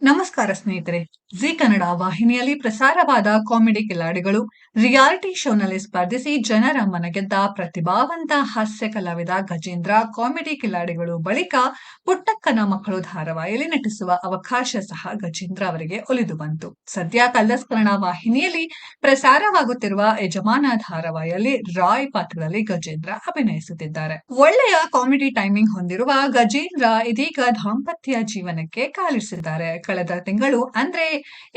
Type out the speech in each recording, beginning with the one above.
ನಮಸ್ಕಾರ ಸ್ನೇಹಿತರೆ. ಜಿ ಕನ್ನಡ ವಾಹಿನಿಯಲ್ಲಿ ಪ್ರಸಾರವಾದ ಕಾಮಿಡಿ ಕಿಲಾಡಿಗಳು ರಿಯಾಲಿಟಿ ಶೋನಲ್ಲಿ ಸ್ಪರ್ಧಿಸಿ ಜನರ ಮನಗೆದ್ದ ಪ್ರತಿಭಾವಂತ ಹಾಸ್ಯ ಕಲಾವಿದ ಗಜೇಂದ್ರ ಕಾಮಿಡಿ ಕಿಲಾಡಿಗಳು ಬಳಿಕ ಪುಟ್ಟಕ್ಕನ ಮಕ್ಕಳು ಧಾರಾವಾಹಿಯಲ್ಲಿ ನಟಿಸುವ ಅವಕಾಶ ಸಹ ಗಜೇಂದ್ರ ಅವರಿಗೆ ಒಲಿದು ಬಂತು. ಸದ್ಯ ಕಲರ್ಸ್ ಕನ್ನಡ ವಾಹಿನಿಯಲ್ಲಿ ಪ್ರಸಾರವಾಗುತ್ತಿರುವ ಯಜಮಾನ ಧಾರಾವಾಹಿಯಲ್ಲಿ ರಾಯ್ ಪಾತ್ರದಲ್ಲಿ ಗಜೇಂದ್ರ ಅಭಿನಯಿಸುತ್ತಿದ್ದಾರೆ. ಒಳ್ಳೆಯ ಕಾಮಿಡಿ ಟೈಮಿಂಗ್ ಹೊಂದಿರುವ ಗಜೇಂದ್ರ ಇದೀಗ ದಾಂಪತ್ಯ ಜೀವನಕ್ಕೆ ಕಾಲಿರಿಸಿದ್ದಾರೆ. ಕಳೆದ ತಿಂಗಳು ಅಂದ್ರೆ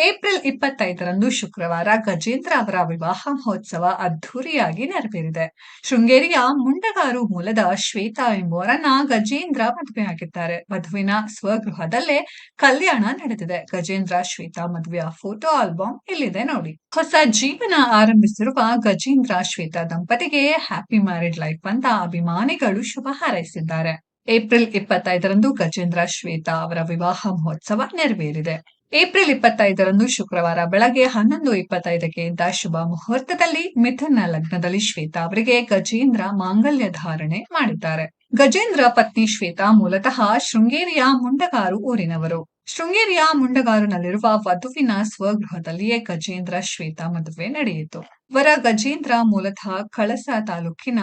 ಏಪ್ರಿಲ್ 25ರಂದು ಶುಕ್ರವಾರ ಗಜೇಂದ್ರ ಅವರ ವಿವಾಹ ಮಹೋತ್ಸವ ಅದ್ದೂರಿಯಾಗಿ ನೆರವೇರಿದೆ. ಶೃಂಗೇರಿಯ ಮುಂಡಗಾರು ಮೂಲದ ಶ್ವೇತಾ ಎಂಬುವರನ್ನ ಗಜೇಂದ್ರ ಮದುವೆಯಾಗಿದ್ದಾರೆ. ವಧುವಿನ ಸ್ವಗೃಹದಲ್ಲೇ ಕಲ್ಯಾಣ ನಡೆದಿದೆ. ಗಜೇಂದ್ರ ಶ್ವೇತಾ ಮದುವೆಯ ಫೋಟೋ ಆಲ್ಬಮ್ ಇಲ್ಲಿದೆ ನೋಡಿ. ಹೊಸ ಜೀವನ ಆರಂಭಿಸಿರುವ ಗಜೇಂದ್ರ ಶ್ವೇತಾ ದಂಪತಿಗೆ ಹ್ಯಾಪಿ ಮ್ಯಾರಿಡ್ ಲೈಫ್ ಅಂತ ಅಭಿಮಾನಿಗಳು ಶುಭ ಹಾರೈಸಿದ್ದಾರೆ. ಏಪ್ರಿಲ್ 25ರಂದು ಗಜೇಂದ್ರ ಶ್ವೇತಾ ಅವರ ವಿವಾಹ ಮಹೋತ್ಸವ ನೆರವೇರಿದೆ. ಏಪ್ರಿಲ್ 25ರಂದು ಶುಕ್ರವಾರ ಬೆಳಗ್ಗೆ 11:25ಕ್ಕೆ ಇದ್ದ ಶುಭ ಮುಹೂರ್ತದಲ್ಲಿ ಮಿಥುನ ಲಗ್ನದಲ್ಲಿ ಶ್ವೇತಾ ಅವರಿಗೆ ಗಜೇಂದ್ರ ಮಾಂಗಲ್ಯ ಧಾರಣೆ ಮಾಡಿದ್ದಾರೆ. ಗಜೇಂದ್ರ ಪತ್ನಿ ಶ್ವೇತಾ ಮೂಲತಃ ಶೃಂಗೇರಿಯ ಮುಂಡಗಾರು ಊರಿನವರು. ಶೃಂಗೇರಿಯ ಮುಂಡಗಾರುನಲ್ಲಿರುವ ವಧುವಿನ ಸ್ವಗೃಹದಲ್ಲಿಯೇ ಗಜೇಂದ್ರ ಶ್ವೇತಾ ಮದುವೆ ನಡೆಯಿತು. ವರ ಗಜೇಂದ್ರ ಮೂಲತಃ ಕಳಸ ತಾಲೂಕಿನ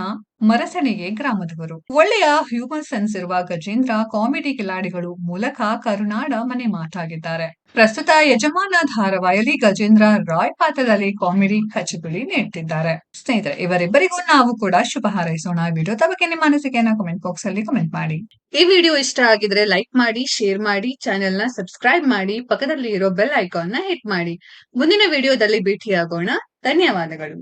ಮರಸಣಿಗೆ ಗ್ರಾಮದವರು. ಒಳ್ಳೆಯ ಹ್ಯೂಮರ್ ಸೆನ್ಸ್ ಇರುವ ಗಜೇಂದ್ರ ಕಾಮಿಡಿ ಕಿಲಾಡಿಗಳು ಮೂಲಕ ಕರುನಾಡ ಮನೆ ಮಾತಾಗಿದ್ದಾರೆ. ಪ್ರಸ್ತುತ ಯಜಮಾನ ಧಾರಾವಾಹಿಯಲ್ಲಿ ಗಜೇಂದ್ರ ರಾಯ್ ಪಾತ್ರದಲ್ಲಿ ಕಾಮಿಡಿ ಕಚಗುಳಿ ನೀಡುತ್ತಿದ್ದಾರೆ. ಸ್ನೇಹಿತರೆ, ಇವರಿಬ್ಬರಿಗೂ ನಾವು ಕೂಡ ಶುಭ ಹಾರೈಸೋಣ. ವಿಡಿಯೋದ ಬಗ್ಗೆ ನಿಮ್ಮ ಅನಿಸಿಕೆಯನ್ನ ಕಮೆಂಟ್ ಬಾಕ್ಸ್ ಅಲ್ಲಿ ಕಮೆಂಟ್ ಮಾಡಿ. ಈ ವಿಡಿಯೋ ಇಷ್ಟ ಆಗಿದ್ರೆ ಲೈಕ್ ಮಾಡಿ, ಶೇರ್ ಮಾಡಿ, ಚಾನೆಲ್ ನ ಸಬ್ಸ್ಕ್ರೈಬ್ ಮಾಡಿ, ಪಕ್ಕದಲ್ಲಿ ಇರೋ ಬೆಲ್ ಐಕಾನ್ ನ ಹಿಟ್ ಮಾಡಿ. ಮುಂದಿನ ವಿಡಿಯೋದಲ್ಲಿ ಭೇಟಿಯಾಗೋಣ. ಧನ್ಯವಾದಗಳು.